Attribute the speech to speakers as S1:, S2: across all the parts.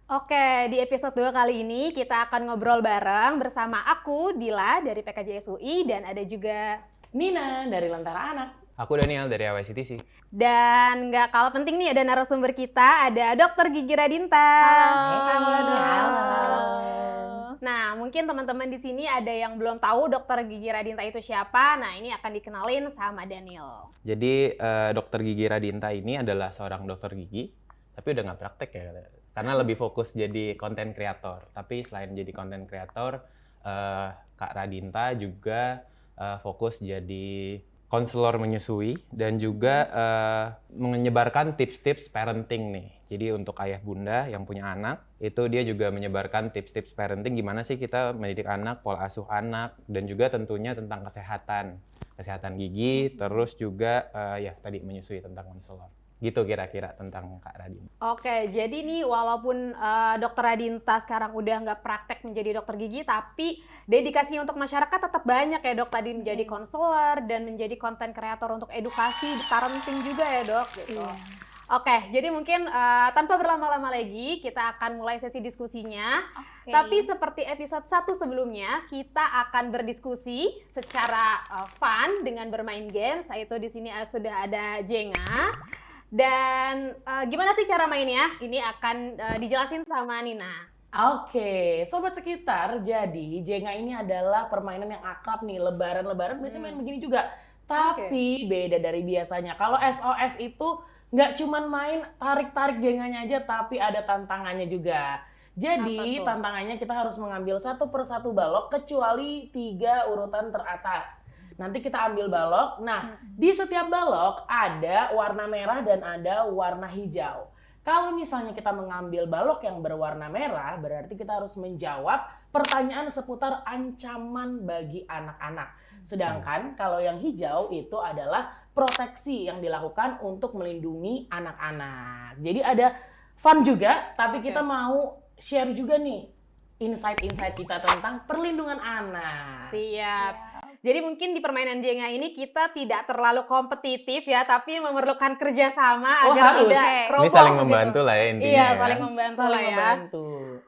S1: Oke, di episode 2 kali ini kita akan ngobrol bareng bersama aku, Dila dari PKJS UI, dan ada juga
S2: Nina dari Lentera Anak.
S3: Aku Daniel dari AWCTC.
S1: Dan nggak kalah penting nih ada narasumber kita, ada Dr. Gigi Radinta.
S2: Halo.
S1: Nah, mungkin teman-teman di sini ada yang belum tahu Dr. Gigi Radinta itu siapa. Nah, ini akan dikenalin sama Daniel.
S3: Jadi Dr. Gigi Radinta ini adalah seorang dokter gigi, tapi udah nggak praktek ya, karena lebih fokus jadi konten kreator. Tapi selain jadi konten kreator, Kak Radinta juga fokus jadi konselor menyusui dan juga menyebarkan tips-tips parenting nih. Jadi untuk ayah bunda yang punya anak, itu dia juga menyebarkan tips-tips parenting gimana sih kita mendidik anak, pola asuh anak, dan juga tentunya tentang kesehatan gigi, terus juga ya tadi menyusui tentang konselor. Gitu kira-kira tentang Kak Radinta.
S1: Oke, jadi nih walaupun Dr. Radinta sekarang udah nggak praktek menjadi dokter gigi, tapi dedikasinya untuk masyarakat tetap banyak ya dok. Tadi menjadi konselor dan menjadi konten kreator untuk edukasi, parenting juga ya dok. Gitu.
S2: Iya.
S1: Oke, jadi mungkin tanpa berlama-lama lagi kita akan mulai sesi diskusinya.
S4: Okay.
S1: Tapi seperti episode 1 sebelumnya, kita akan berdiskusi secara fun dengan bermain games. Yaitu di sini sudah ada Jenga. Dan gimana sih cara mainnya? Ini akan dijelasin sama Nina.
S2: Oke, sobat sekitar, jadi Jenga ini adalah permainan yang akrab nih, lebaran-lebaran biasanya main begini juga. Tapi beda dari biasanya. Kalau SOS itu nggak cuman main tarik-tarik Jenganya aja, tapi ada tantangannya juga. Jadi tantangannya kita harus mengambil satu persatu balok kecuali 3 urutan teratas. Nanti kita ambil balok. Nah, di setiap balok ada warna merah dan ada warna hijau. Kalau misalnya kita mengambil balok yang berwarna merah, berarti kita harus menjawab pertanyaan seputar ancaman bagi anak-anak. Sedangkan kalau yang hijau itu adalah proteksi yang dilakukan untuk melindungi anak-anak. Jadi ada fun juga, tapi kita mau share juga nih insight-insight kita tentang perlindungan anak.
S1: Siap. Jadi mungkin di permainan Jenga ini kita tidak terlalu kompetitif ya, tapi memerlukan kerjasama agar
S2: harus.
S1: tidak roboh.
S3: Ini saling membantu lah ya intinya.
S1: Iya,
S3: ya.
S1: saling membantu lah ya.
S2: Membantu.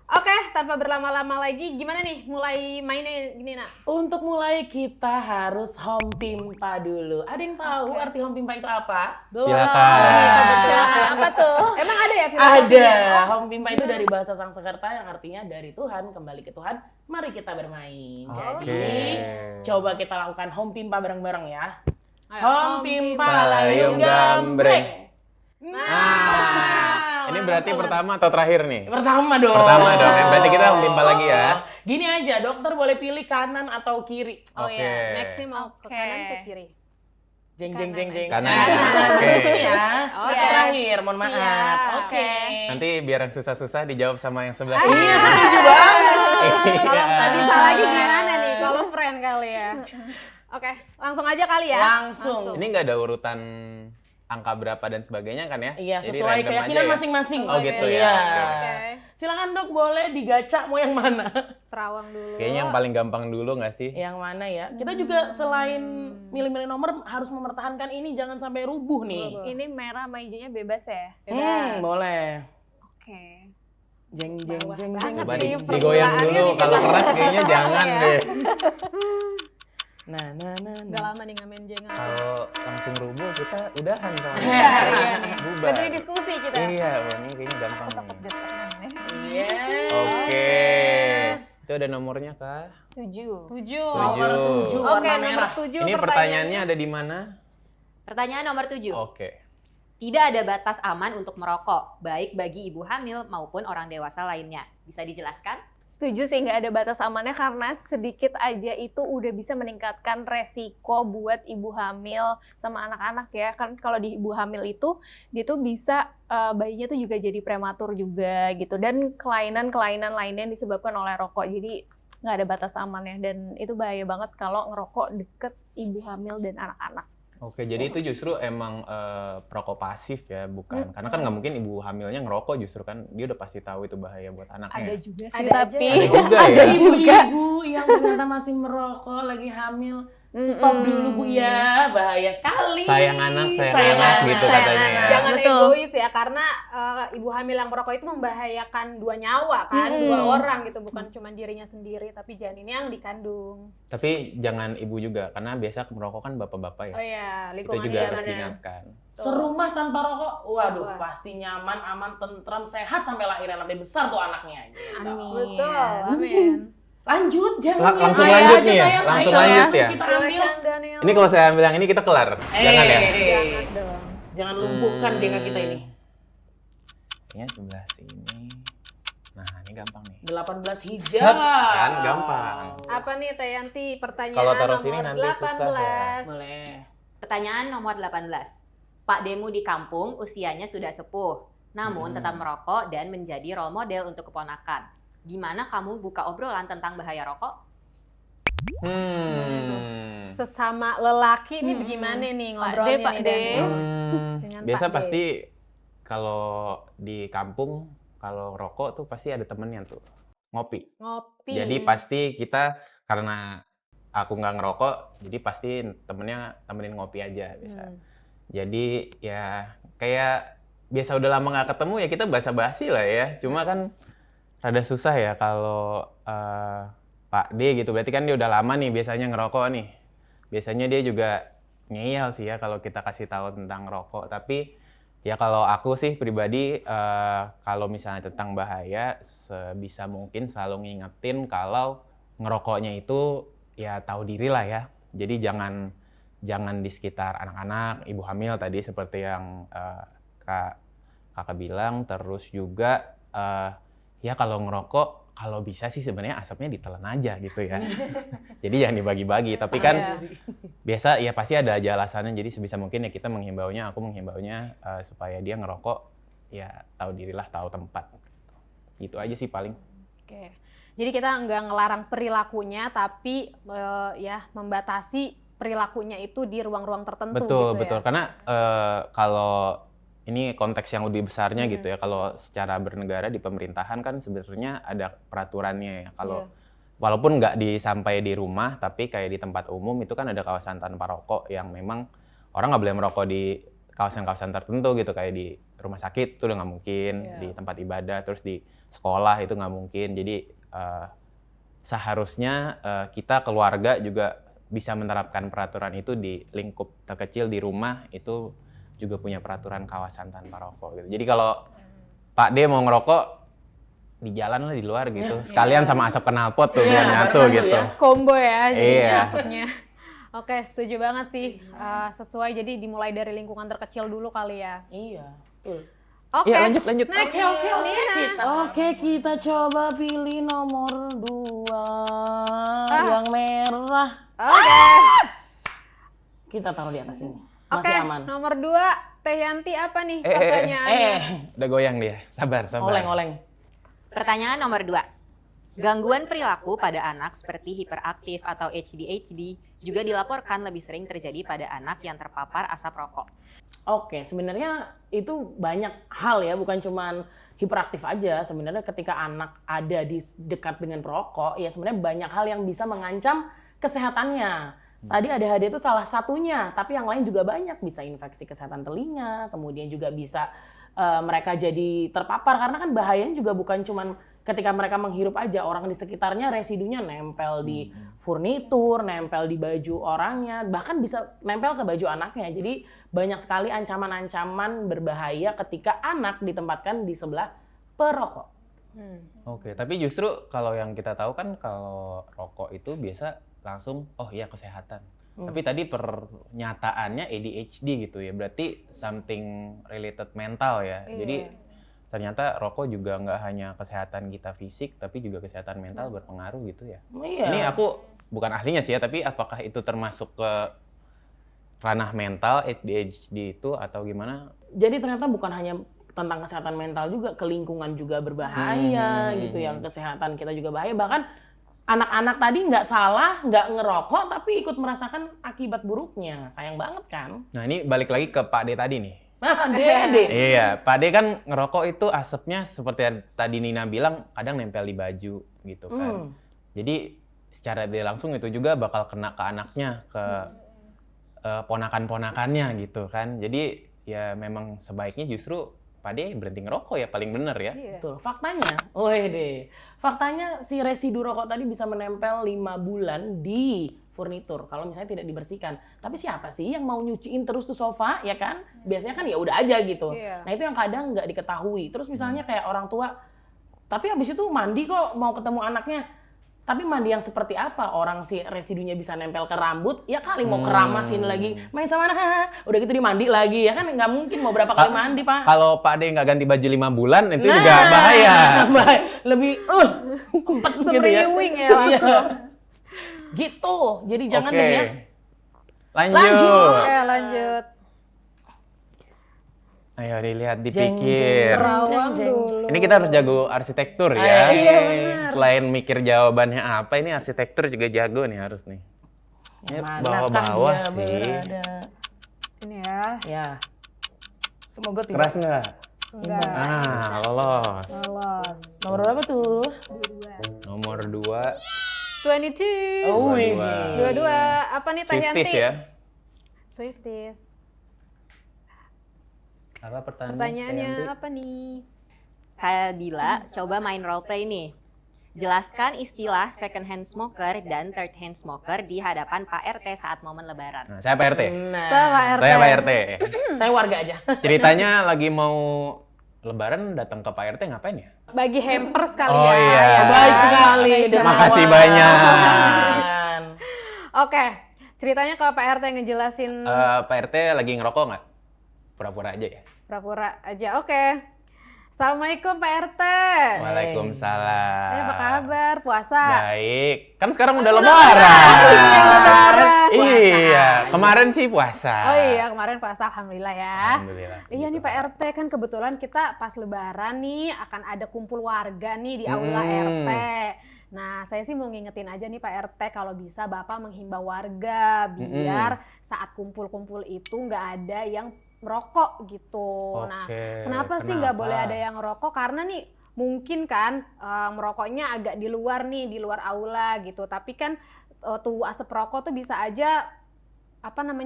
S1: Oke, tanpa berlama-lama lagi, gimana nih mulai mainnya gini nak?
S2: Untuk mulai kita harus home pimpa dulu. Ada yang tahu arti home pimpa itu apa?
S3: Silakan.
S4: Apa tuh?
S1: Emang ada ya filosofinya?
S2: Ada. Home pimpa itu dari bahasa Sanskerta yang artinya dari Tuhan, kembali ke Tuhan, mari kita bermain. Jadi, coba kita lakukan home pimpa bareng-bareng ya.
S1: Ayo,
S2: Home pimpa
S3: layung
S2: layung gambreng.
S3: Nah, ini berarti pertama atau terakhir nih?
S2: Pertama dong.
S3: Pertama dong, berarti kita home pimpa lagi ya.
S2: Gini aja, dokter boleh pilih kanan atau kiri.
S1: Oh
S3: Oke.
S1: iya, maksimal ke
S4: Oke.
S1: kanan ke kiri.
S2: Jeng jeng jeng jeng.
S3: Kanan.
S2: Kanan.
S3: Oke.
S2: Oke. Ya.
S1: Oke.
S2: Terakhir, mohon maaf.
S1: Siap.
S2: Oke.
S3: Nanti biar yang susah-susah dijawab sama yang sebelah
S2: Iya, setuju banget.
S1: Kalau nggak bisa
S2: Iya.
S1: lagi gimana nih? Kalau friend kali ya. Oke, langsung aja kali ya.
S2: Langsung.
S3: Ini nggak ada urutan angka berapa dan sebagainya kan ya?
S2: Iya,
S3: Jadi
S2: sesuai
S3: random
S2: keyakinan
S3: aja ya?
S2: masing-masing.
S3: Oh gitu ya.
S2: Iya.
S1: Oke.
S2: Silakan dok, boleh digaca mau yang mana?
S1: Terawang dulu.
S3: Kayaknya yang paling gampang dulu nggak sih?
S2: Yang mana ya? Kita juga selain milih-milih nomor harus mempertahankan ini jangan sampai rubuh nih.
S4: Ini merah sama hijaunya bebas ya?
S1: Bebas.
S2: Boleh.
S4: Oke.
S2: Jeng jeng
S1: Bawah
S2: jeng
S1: banget
S2: jeng.
S3: Coba
S1: nih,
S3: digoyang
S1: permulaannya
S3: dulu,
S1: nih.
S3: kalau keras kayaknya jangan
S1: Ya.
S3: deh.
S2: Nah.
S1: Udah lama nih ngamen Jenga.
S3: Kalau langsung rubuh kita udahan sama bubar.
S4: Berarti diskusi kita.
S3: Iya, wah, ini kayaknya gampang nih.
S2: Yes.
S3: Oke. Itu ada nomornya kah?
S4: 7.
S1: 7.
S2: Nomor 7
S1: Oke,
S2: warna
S1: nomor
S2: merah.
S1: 7
S3: Ini pertanyaannya ada di mana?
S5: Pertanyaan nomor 7.
S3: Oke.
S5: Tidak ada batas aman untuk merokok, baik bagi ibu hamil maupun orang dewasa lainnya. Bisa dijelaskan?
S4: Setuju sih nggak ada batas amannya karena sedikit aja itu udah bisa meningkatkan resiko buat ibu hamil sama anak-anak ya. Kan kalau di ibu hamil itu dia tuh bisa bayinya tuh juga jadi prematur juga gitu. Dan kelainan-kelainan lainnya yang disebabkan oleh rokok. Jadi nggak ada batas amannya dan itu bahaya banget kalau ngerokok deket ibu hamil dan anak-anak.
S3: Oke, jadi itu justru emang perokok pasif ya, bukan? Karena kan nggak mungkin ibu hamilnya ngerokok justru kan, dia udah pasti tahu itu bahaya buat anaknya.
S4: Ada juga sih
S1: Ada
S4: tapi
S3: Ada juga
S2: Ada
S3: ya?
S2: ibu-ibu yang ternyata masih merokok lagi hamil. Stop dulu Bu ya, bahaya sekali.
S3: Sayang anak, sayang
S2: Sayang
S3: anak
S2: anak.
S3: gitu katanya ya.
S1: Jangan
S4: Betul.
S1: egois ya, karena ibu hamil yang merokok itu membahayakan 2 nyawa kan, 2 orang gitu, bukan cuma dirinya sendiri, tapi janin yang dikandung.
S3: Tapi jangan ibu juga, karena biasa merokok kan bapak-bapak ya.
S1: Oh iya,
S3: Itu
S1: lingkungan
S3: juga harus
S1: sekitarnya.
S3: diingatkan.
S2: Serumah tanpa rokok, waduh
S1: Wah.
S2: pasti nyaman, aman, tentram, sehat sampai lahiran sampai besar tuh anaknya. Gitu.
S4: Amin.
S1: Betul, amin.
S2: Lanjut, jangan
S3: Langsung
S2: ayah
S3: lanjut
S2: aja,
S3: nih ya?
S2: sayang.
S3: Langsung
S2: Ayo,
S3: lanjut ya?
S2: Kita ambil.
S1: Silakan Daniel.
S3: Ini kalau saya ambil yang ini kita kelar. Jangan ya?
S1: Jangan dong.
S2: Jangan lumpuhkan jenggot kita ini.
S3: Kayaknya sebelah sini. Nah, ini gampang nih.
S2: 18 hijab.
S3: Set, kan gampang.
S1: Apa nih Teh Yanti, pertanyaan
S3: Kalau taruh
S1: nomor
S3: sini nanti
S1: 18.
S3: susah ya.
S2: Boleh.
S5: Pertanyaan nomor 18. Pak Demu di kampung usianya sudah sepuh, namun tetap merokok dan menjadi role model untuk keponakan. Gimana kamu buka obrolan tentang bahaya rokok?
S1: Sesama lelaki ini bagaimana nih ngobrolnya
S4: Pak
S1: nih,
S4: De.
S1: Daniel? Dengan
S3: Biasa
S1: Pak D.
S3: pasti kalau di kampung, kalau rokok tuh pasti ada temennya tuh. Ngopi.
S1: Ngopi.
S3: Jadi pasti kita, karena aku nggak ngerokok, jadi pasti temennya temenin ngopi aja biasa. Jadi ya kayak biasa udah lama nggak ketemu ya kita basa-basi lah ya. Cuma kan rada susah ya kalau Pak D gitu. Berarti kan dia udah lama nih biasanya ngerokok nih. Biasanya dia juga ngeyel sih ya kalau kita kasih tahu tentang rokok. Tapi ya kalau aku sih pribadi kalau misalnya tentang bahaya sebisa mungkin selalu ngingetin kalau ngerokoknya itu ya tahu diri lah ya. Jadi jangan di sekitar anak-anak, ibu hamil tadi seperti yang kakak bilang. Terus juga ya kalau ngerokok, kalau bisa sih sebenarnya asapnya ditelan aja gitu ya. Jadi jangan dibagi-bagi. Tapi kan biasa ya pasti ada aja alasannya. Jadi sebisa mungkin ya kita menghimbaunya, aku menghimbaunya supaya dia ngerokok ya tahu dirilah, tahu tempat. Gitu aja sih paling.
S1: Oke. Jadi kita nggak ngelarang perilakunya, tapi ya membatasi perilakunya itu di ruang-ruang tertentu.
S3: Betul,
S1: gitu
S3: betul.
S1: Ya?
S3: Karena kalau ini konteks yang lebih besarnya gitu ya. Kalau secara bernegara di pemerintahan kan sebenarnya ada peraturannya ya. Kalau walaupun nggak sampai di rumah, tapi kayak di tempat umum itu kan ada kawasan tanpa rokok yang memang orang nggak boleh merokok di kawasan-kawasan tertentu gitu. Kayak di rumah sakit itu udah nggak mungkin, di tempat ibadah, terus di sekolah itu nggak mungkin. Jadi seharusnya kita keluarga juga bisa menerapkan peraturan itu di lingkup terkecil di rumah, itu juga punya peraturan kawasan tanpa rokok gitu. Jadi kalau Pak D mau ngerokok di jalan lah, di luar gitu. Sekalian sama asap knalpot tuh biar nyatu gitu.
S1: Combo ya jadinya
S3: Iya.
S1: asapnya. Oke, setuju banget sih. Sesuai, jadi dimulai dari lingkungan terkecil dulu kali ya.
S2: Iya, betul.
S1: Oke.
S3: Iya, lanjut.
S1: Next.
S2: Oke.
S1: Nina.
S2: Oke, kita coba pilih nomor 2 yang merah.
S1: Oke.
S2: Kita taruh di atas ini.
S1: Oke,
S2: Masih aman.
S1: nomor 2, Teh Yanti apa nih pertanyaannya?
S3: Udah goyang dia. Sabar.
S2: Oleng.
S5: Pertanyaan nomor 2. Gangguan perilaku pada anak seperti hiperaktif atau ADHD juga dilaporkan lebih sering terjadi pada anak yang terpapar asap rokok.
S2: Oke, sebenarnya itu banyak hal ya, bukan cuman hiperaktif aja. Sebenarnya ketika anak ada di dekat dengan perokok, ya sebenarnya banyak hal yang bisa mengancam kesehatannya. Tadi ADHD itu salah satunya, tapi yang lain juga banyak. Bisa infeksi kesehatan telinga, kemudian juga bisa mereka jadi terpapar. Karena kan bahayanya juga bukan cuman ketika mereka menghirup aja, orang di sekitarnya residunya nempel di furnitur, nempel di baju orangnya, bahkan bisa nempel ke baju anaknya. Jadi banyak sekali ancaman-ancaman berbahaya ketika anak ditempatkan di sebelah perokok.
S3: Oke, tapi justru kalau yang kita tahu kan kalau rokok itu biasa langsung, oh iya kesehatan. Tapi tadi pernyataannya ADHD gitu ya, berarti something related mental ya.
S1: Iya.
S3: Jadi ternyata rokok juga nggak hanya kesehatan kita fisik, tapi juga kesehatan mental berpengaruh gitu ya.
S2: Iya.
S3: Ini aku bukan ahlinya sih ya, tapi apakah itu termasuk ke ranah mental ADHD itu atau gimana?
S2: Jadi ternyata bukan hanya tentang kesehatan mental juga, ke lingkungan juga berbahaya gitu ya, kesehatan kita juga bahaya. Bahkan anak-anak tadi nggak salah, nggak ngerokok, tapi ikut merasakan akibat buruknya. Sayang banget kan?
S3: Nah ini balik lagi ke Pak D tadi nih.
S2: Dede.
S3: Iya, Pak D kan ngerokok itu asapnya seperti yang tadi Nina bilang kadang nempel di baju gitu kan. Jadi secara tidak langsung itu juga bakal kena ke anaknya, ke ponakan-ponakannya gitu kan. Jadi ya memang sebaiknya justru Pak D berhenti ngerokok ya, paling bener ya.
S1: Iya.
S2: Betul. Faktanya si residu rokok tadi bisa menempel 5 bulan di furnitur kalau misalnya tidak dibersihkan. Tapi siapa sih yang mau nyuciin terus tuh sofa, ya kan? Biasanya kan ya udah aja gitu.
S1: Iya.
S2: Nah itu yang kadang nggak diketahui. Terus misalnya kayak orang tua, tapi habis itu mandi kok mau ketemu anaknya. Tapi mandi yang seperti apa? Orang si residunya bisa nempel ke rambut, ya kali mau keramasin lagi, main sama anak, udah gitu dimandi lagi, ya kan nggak mungkin mau berapa kali mandi, Pak.
S3: Kalau Pak D nggak ganti baju 5 bulan itu
S2: Nah,
S3: juga bahaya.
S2: Lebih, empet gitu ya.
S1: Semriwing ya
S2: Iya.
S1: langsung.
S2: Gitu, jadi jangan
S3: Oke.
S2: deh ya.
S3: Lanjut.
S1: Oke, lanjut.
S3: Ayo dilihat,
S2: Jeng,
S3: dipikir.
S2: jeng,
S1: Terawang
S2: jeng.
S1: dulu.
S3: Ini kita harus jago arsitektur ya.
S2: Iya,
S1: benar.
S3: Selain mikir jawabannya apa, ini arsitektur juga jago nih harus nih. Ini
S2: Manakah
S3: bawah-bawah
S2: dia
S3: sih.
S2: berada?
S1: Ini ya.
S2: Ya. Semoga tidak.
S3: Keras nggak?
S1: Enggak.
S3: Ah, lolos.
S1: Lolos.
S2: Nomor berapa tuh?
S3: Nomor 2.
S1: 22.
S2: Oh,
S3: Dua-dua.
S1: 22. Apa nih Teh Yanti?
S3: Swifties ya.
S1: Swifties.
S3: Apa
S1: Pertanyaannya apa nih?
S5: Kak Dila, coba main role play nih. Jelaskan istilah second hand smoker dan third hand smoker di hadapan Pak RT saat momen lebaran.
S3: Nah, saya Pak RT.
S2: Nah,
S1: Saya Pak RT.
S3: Saya Pak RT.
S2: saya warga aja.
S3: Ceritanya lagi mau lebaran datang ke Pak RT ngapain ya?
S1: Bagi hampers kali
S3: Oh,
S1: ya.
S3: iya.
S1: Ya,
S2: Baik sekali.
S1: Dermawan.
S3: Makasih banyak.
S1: Oke, ceritanya kalau Pak RT ngejelasin
S3: Pak RT lagi ngerokok nggak? Pura-pura aja ya.
S1: pura-pura aja. Oke. Assalamualaikum Pak RT.
S3: Waalaikumsalam.
S1: Apa kabar? Puasa?
S3: Baik. Kan sekarang udah lebaran.
S1: Iya, lebaran.
S3: Iya, kemarin sih puasa.
S1: Oh iya, kemarin puasa. Alhamdulillah ya.
S3: Alhamdulillah.
S1: Iya nih Pak RT, kan kebetulan kita pas lebaran nih akan ada kumpul warga nih di aula RT. Nah, saya sih mau ngingetin aja nih Pak RT, kalau bisa Bapak menghimbau warga biar saat kumpul-kumpul itu nggak ada yang merokok gitu. Nah,
S3: Oke,
S1: kenapa sih nggak boleh ada yang ngerokok? Karena nih mungkin kan merokoknya agak di luar nih, di luar aula gitu. Tapi kan tuh asap rokok tuh bisa aja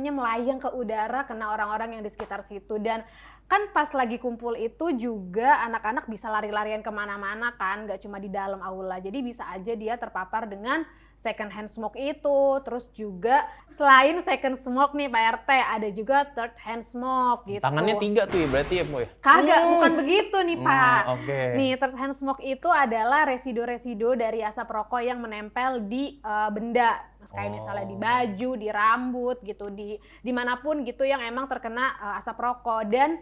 S1: melayang ke udara, kena orang-orang yang di sekitar situ. Dan kan pas lagi kumpul itu juga anak-anak bisa lari-larian kemana-mana kan, nggak cuma di dalam aula. Jadi bisa aja dia terpapar dengan second hand smoke itu. Terus juga selain second smoke nih Pak RT, ada juga third hand smoke gitu.
S3: Tangannya 3 tuh ya berarti ya, Boy?
S1: Kagak, bukan begitu nih Pak.
S3: Oke.
S1: Nih, third hand smoke itu adalah residu-residu dari asap rokok yang menempel di benda. Kayak misalnya di baju, di rambut gitu, di dimanapun gitu yang emang terkena asap rokok. Dan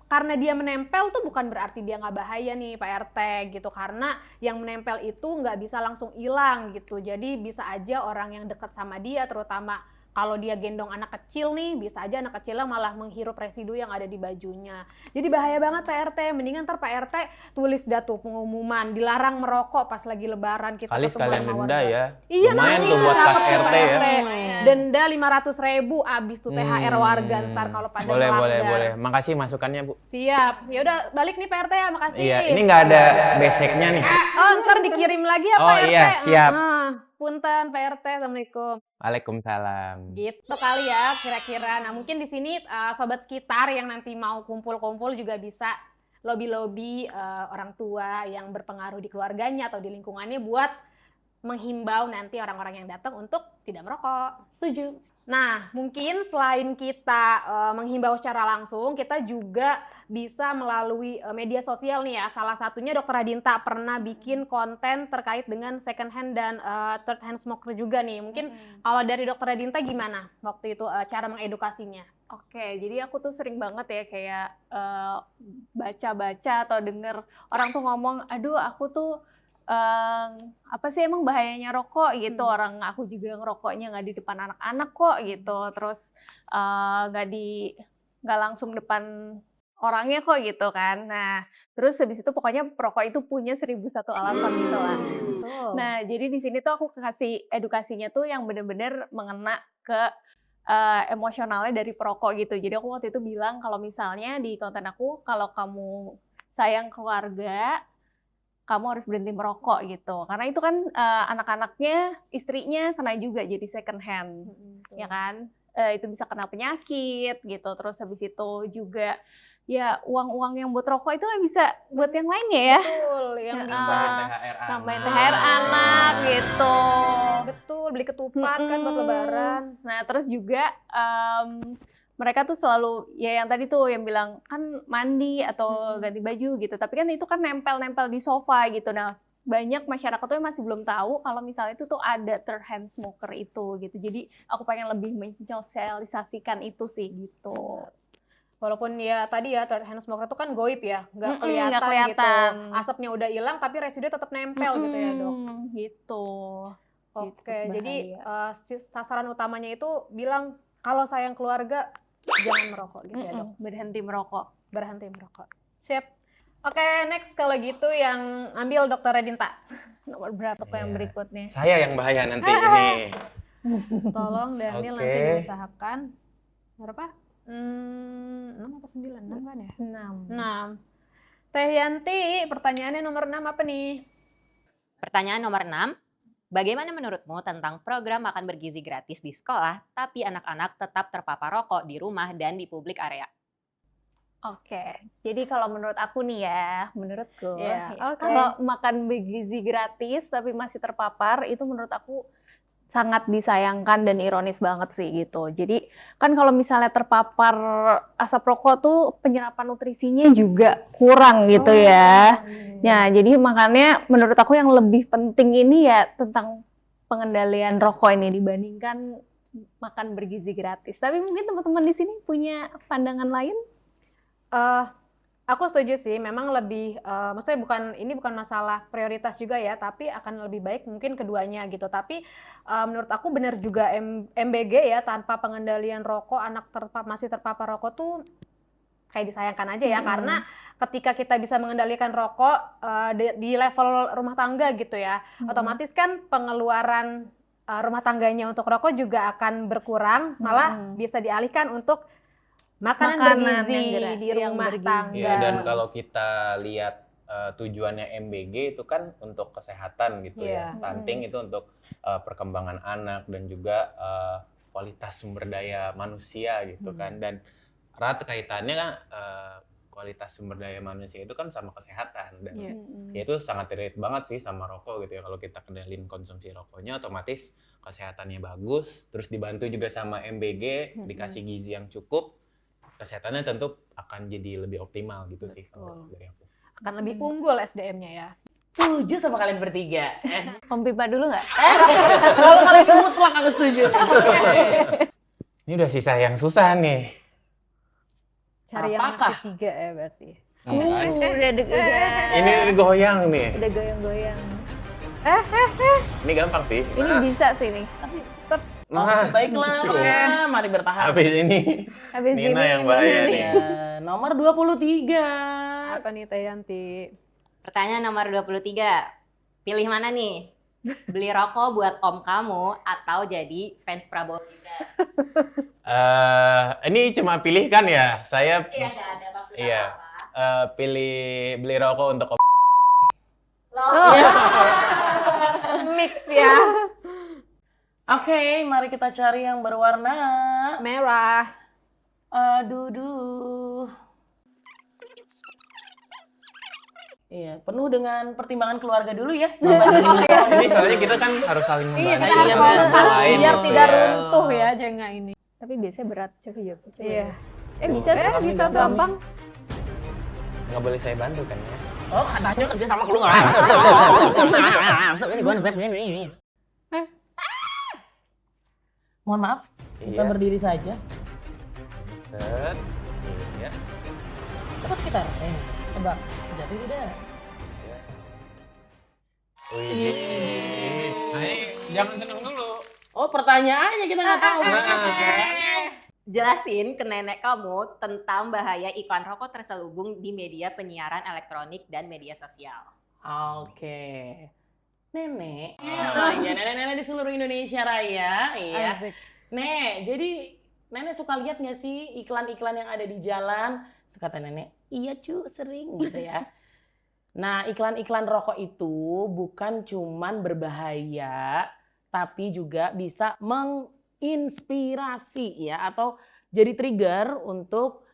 S1: karena dia menempel tuh bukan berarti dia nggak bahaya nih Pak RT gitu, karena yang menempel itu nggak bisa langsung hilang gitu. Jadi bisa aja orang yang dekat sama dia, terutama kalau dia gendong anak kecil nih, bisa aja anak kecilnya malah menghirup residu yang ada di bajunya. Jadi bahaya banget Pak RT. Mendingan ntar Pak RT tulis dah tuh pengumuman dilarang merokok pas lagi lebaran kita
S3: Kali
S1: ketemu
S3: sekalian
S1: sama
S3: denda
S1: warga.
S3: ya.
S1: Iya,
S3: Lumayan
S1: nah,
S3: tuh
S1: itu
S3: buat
S1: cakep
S3: kas
S1: tuh,
S3: RT
S1: Pak
S3: ya.
S1: Denda 500.000 abis tuh THR warga ntar kalau pada
S3: Boleh,
S1: melanggar.
S3: boleh. Makasih masukannya, Bu.
S1: Siap. Ya udah balik nih Pak RT ya, makasih.
S3: Iya, ini nggak ada beseknya nih.
S1: Oh, ntar dikirim lagi ya Pak
S3: Oh,
S1: RT.
S3: iya, siap.
S1: Punten Pak RT, Assalamualaikum.
S3: Waalaikumsalam.
S1: Gitu kali ya kira-kira. Nah mungkin di sini sobat sekitar yang nanti mau kumpul-kumpul juga bisa lobby-lobby orang tua yang berpengaruh di keluarganya atau di lingkungannya buat menghimbau nanti orang-orang yang datang untuk tidak merokok.
S2: Setuju.
S1: Nah, mungkin selain kita menghimbau secara langsung, kita juga bisa melalui media sosial nih ya. Salah satunya Dr. Radinta pernah bikin konten terkait dengan second hand dan third hand smoker juga nih. Mungkin kalau dari Dr. Radinta gimana waktu itu cara mengedukasinya?
S4: Oke, jadi aku tuh sering banget ya kayak baca-baca atau denger orang tuh ngomong, aduh aku tuh apa sih emang bahayanya rokok gitu, orang aku juga ngerokoknya nggak di depan anak-anak kok gitu, terus nggak langsung depan orangnya kok gitu kan. Nah terus habis itu pokoknya perokok itu punya 1001 alasan gitu lah. Nah jadi di sini tuh aku kasih edukasinya tuh yang bener-bener mengena ke emosionalnya dari perokok gitu. Jadi aku waktu itu bilang kalau misalnya di konten aku, kalau kamu sayang keluarga, kamu harus berhenti merokok gitu. Karena itu kan anak-anaknya, istrinya kena juga jadi second hand, ya kan? Itu bisa kena penyakit gitu. Terus habis itu juga ya uang-uang yang buat rokok itu kan bisa buat yang lainnya ya.
S1: Betul, yang
S4: Ya,
S1: bisa
S4: nambahin
S3: anak.
S4: THR anak gitu.
S1: betul beli ketupat kan buat lebaran.
S4: Nah, terus juga mereka tuh selalu ya yang tadi tuh yang bilang kan mandi atau ganti baju gitu. Tapi kan itu kan nempel-nempel di sofa gitu. Nah, banyak masyarakat tuh yang masih belum tahu kalau misalnya itu tuh ada third hand smoker itu gitu. Jadi aku pengen lebih menyosialisasikan itu sih gitu.
S1: Walaupun ya tadi ya third hand smoker itu kan goib ya, nggak kelihatan,
S4: nggak kelihatan.
S1: gitu. Asapnya udah hilang tapi residu tetap nempel gitu ya dok.
S4: Gitu.
S1: Oke,
S4: Gitu,
S1: jadi
S4: bahaya.
S1: sasaran utamanya itu bilang kalau sayang keluarga jangan merokok gitu ya dok.
S4: Berhenti merokok.
S1: Berhenti merokok. Siap. Oke, next kalau gitu yang ambil dokter Radinta.
S4: Nomor berapa tuh yang
S3: Iya.
S4: berikutnya?
S3: Saya yang bahaya nanti ini.
S1: Tolong Daniel
S3: Oke.
S1: nanti diusahakan. Berapa? 6 apa 9? 6 kan ya?
S4: 6.
S1: 6. Teh Yanti, pertanyaannya nomor 6 apa nih?
S5: Pertanyaan nomor 6. Bagaimana menurutmu tentang program makan bergizi gratis di sekolah, tapi anak-anak tetap terpapar rokok di rumah dan di publik area?
S4: Oke, jadi kalau menurut aku nih ya, menurutku,
S1: Iya,
S4: ya,
S1: oke.
S4: kalau makan bergizi gratis tapi masih terpapar, itu menurut aku sangat disayangkan dan ironis banget sih gitu. Jadi kan kalau misalnya terpapar asap rokok tuh penyerapan nutrisinya juga kurang gitu ya. Ya, jadi makanya menurut aku yang lebih penting ini ya tentang pengendalian rokok ini dibandingkan makan bergizi gratis. Tapi mungkin teman-teman di sini punya pandangan lain?
S1: Aku setuju sih, memang lebih, maksudnya ini bukan masalah prioritas juga ya, tapi akan lebih baik mungkin keduanya gitu. Tapi menurut aku benar juga MBG ya, tanpa pengendalian rokok, anak masih terpapar rokok tuh kayak disayangkan aja ya, karena ketika kita bisa mengendalikan rokok di level rumah tangga gitu ya, otomatis kan pengeluaran rumah tangganya untuk rokok juga akan berkurang, malah bisa dialihkan untuk makanan bergizi di rumah tangga.
S3: Iya, dan kalau kita lihat tujuannya MBG itu kan untuk kesehatan gitu ya. Stunting itu untuk perkembangan anak dan juga kualitas sumber daya manusia gitu kan. Dan erat kaitannya kan kualitas sumber daya manusia itu kan sama kesehatan. Dan ya itu sangat relate banget sih sama rokok gitu ya. Kalau kita kendalin konsumsi rokoknya otomatis kesehatannya bagus. Terus dibantu juga sama MBG, dikasih gizi yang cukup. Kesehatannya tentu akan jadi lebih optimal gitu sih kalau dari aku.
S1: Akan lebih unggul SDM-nya ya.
S2: Setuju sama kalian bertiga.
S4: Om Pipa dulu nggak?
S2: Kalau kalian mutlak aku setuju.
S3: Ini udah sisa yang susah nih.
S1: Cari yang masih 3 ya berarti.
S4: Udah deg-degan.
S3: Ini goyang nih.
S4: Udah goyang-goyang.
S3: Ini gampang sih.
S4: Ini bisa sih nih.
S2: Baiklah, mari bertahan.
S3: Habis ini
S4: Habis
S3: Nina
S4: ini
S3: yang bahaya nih.
S2: Ya, nomor 23.
S1: Apa nih Teh Yanti?
S5: Pertanyaan nomor 23. Pilih mana nih? Beli rokok buat om kamu atau jadi fans Prabowo Gibran?
S3: Ini cuma pilih kan ya. Saya
S5: Iya, nggak ada maksud
S3: Iya.
S5: apa-apa.
S3: Beli rokok untuk
S1: Mix ya.
S2: Oke, mari kita cari yang berwarna
S1: Merah.
S2: aduh. Iya, penuh dengan pertimbangan keluarga dulu ya.
S3: Ini soalnya kita kan harus saling membantu.
S1: Iya, kita
S2: harus
S1: harus
S2: membantu
S1: membantu
S2: lain
S1: biar
S2: gitu
S1: tidak
S2: ya.
S1: runtuh ya jenga ini.
S4: Tapi biasanya berat. Coba ya.
S1: Iya.
S4: Bisa tuh.
S1: Bisa gampang.
S3: Nggak boleh saya bantu kan ya?
S2: Oh, katanya kerja sama keluarga. Mohon maaf, kita
S3: Iya.
S2: berdiri saja.
S3: Set. Iya.
S2: Cepat sekitar. Coba, jatuh tidak?
S3: Wih. Nah, ini jangan seneng dulu.
S2: Oh, pertanyaannya kita nggak tahu.
S5: Jelasin ke nenek kamu tentang bahaya iklan rokok terselubung di media penyiaran elektronik dan media sosial.
S2: Oke. Nenek, namanya nenek-nenek di seluruh Indonesia Raya, iya.
S1: Asik.
S2: Nek, jadi nenek suka lihat nggak sih iklan-iklan yang ada di jalan? Terus kata nenek, iya cu, sering gitu ya. Nah, iklan-iklan rokok itu bukan cuman berbahaya, tapi juga bisa menginspirasi ya, atau jadi trigger untuk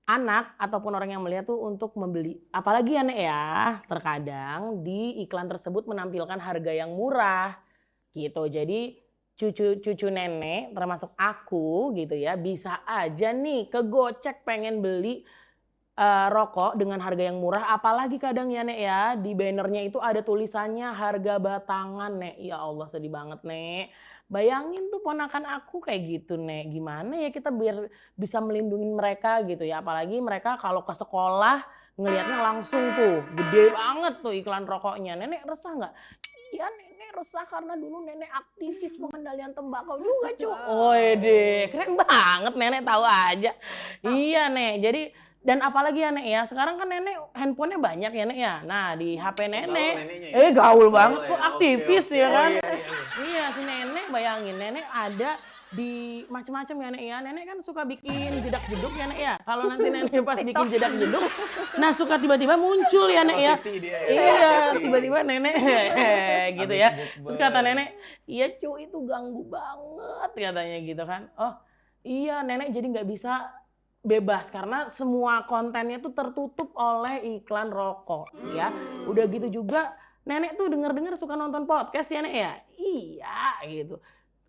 S2: anak ataupun orang yang melihat tuh untuk membeli. Apalagi ya Nek ya, terkadang di iklan tersebut menampilkan harga yang murah gitu. Jadi cucu nenek termasuk aku gitu ya, bisa aja nih kegocek pengen beli rokok dengan harga yang murah, apalagi kadang ya Nek ya, di bannernya itu ada tulisannya harga batangan Nek. Ya Allah sedih banget Nek. Bayangin tuh ponakan aku kayak gitu Nek. Gimana ya kita biar bisa melindungi mereka gitu ya. Apalagi mereka kalau ke sekolah ngelihatnya langsung tuh gede banget tuh iklan rokoknya. Nenek resah nggak? Iya nenek resah karena dulu nenek aktivis pengendalian tembakau juga cuy. Wede, keren banget nenek tahu aja. Iya Nek, jadi dan apalagi ya Nek ya, sekarang kan nenek handphonenya banyak ya Nek ya. Nah di HP nenek, gaul banget tuh aktivis ya kan. Iya si nenek bayangin, nenek ada di macam-macam ya Nek ya. Nenek kan suka bikin jedak jeduk ya Nek ya. Kalau nanti nenek pas bikin jedak jeduk, nah suka tiba-tiba muncul ya Nek ya. Iya tiba-tiba nenek gitu ya. Terus kata nenek, iya cuy itu ganggu banget katanya gitu kan. Oh iya nenek jadi nggak bisa bebas karena semua kontennya tuh tertutup oleh iklan rokok ya. Udah gitu juga nenek tuh denger-denger suka nonton podcast ya Nek ya. Iya gitu.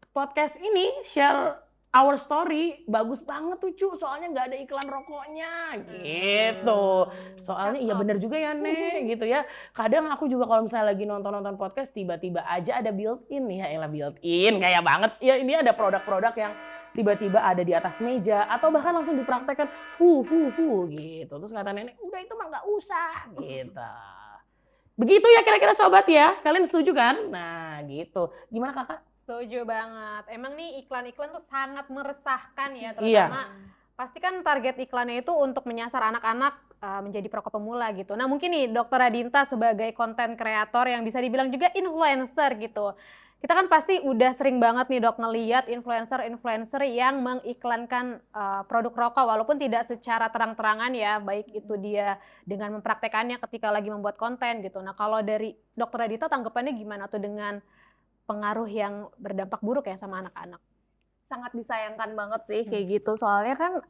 S2: Podcast ini share our story bagus banget tuh cu, soalnya nggak ada iklan rokoknya gitu. Soalnya iya bener juga ya Nek gitu ya. Kadang aku juga kalau misalnya lagi nonton podcast tiba-tiba aja ada built-in ya elah built-in kayak banget. Ya ini ada produk-produk yang tiba-tiba ada di atas meja atau bahkan langsung dipraktekkan gitu. Terus kata nenek, udah itu mah nggak usah gitu. Begitu ya kira-kira sobat ya, kalian setuju kan? Nah gitu. Gimana kakak?
S1: Setuju banget. Emang nih iklan-iklan tuh sangat meresahkan ya,
S2: Iya.
S1: terutama pasti kan target iklannya itu untuk menyasar anak-anak menjadi perokok pemula gitu. Nah mungkin nih Dokter Radinta sebagai konten kreator yang bisa dibilang juga influencer gitu. Kita kan pasti udah sering banget nih Dok ngeliat influencer-influencer yang mengiklankan produk rokok walaupun tidak secara terang-terangan ya, baik itu dia dengan mempraktekannya ketika lagi membuat konten gitu. Nah kalau dari Dokter Radinta tanggapannya gimana tuh dengan pengaruh yang berdampak buruk ya sama anak-anak?
S4: Sangat disayangkan banget sih kayak gitu. Soalnya kan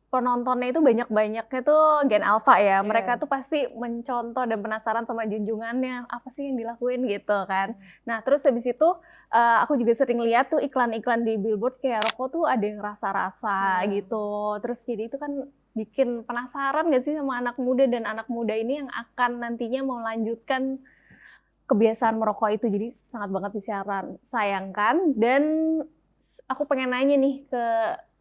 S4: penontonnya itu banyak-banyaknya tuh Gen Alpha ya. Mereka tuh pasti mencontoh dan penasaran sama junjungannya. Apa sih yang dilakuin gitu kan. Nah terus habis itu aku juga sering lihat tuh iklan-iklan di billboard kayak rokok tuh ada yang rasa-rasa gitu. Terus jadi itu kan bikin penasaran gak sih sama anak muda. Dan anak muda ini yang akan nantinya mau lanjutkan kebiasaan merokok itu. Jadi sangat banget disayangkan. Dan aku pengen nanya nih ke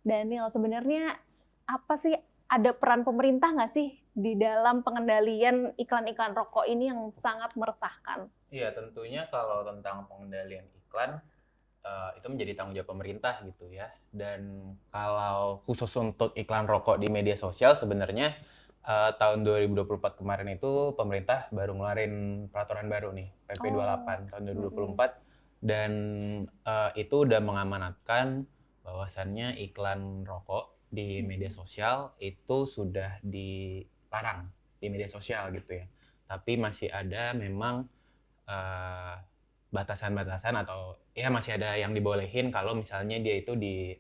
S4: Daniel, sebenarnya apa sih, ada peran pemerintah nggak sih di dalam pengendalian iklan-iklan rokok ini yang sangat meresahkan?
S3: Iya, tentunya kalau tentang pengendalian iklan itu menjadi tanggung jawab pemerintah gitu ya. Dan kalau khusus untuk iklan rokok di media sosial sebenarnya tahun 2024 kemarin itu pemerintah baru ngeluarin peraturan baru nih, PP 28 tahun 2024 dan itu udah mengamanatkan bahwasannya iklan rokok di media sosial itu sudah dilarang di media sosial gitu ya. Tapi masih ada memang batasan-batasan atau ya masih ada yang dibolehin kalau misalnya dia itu di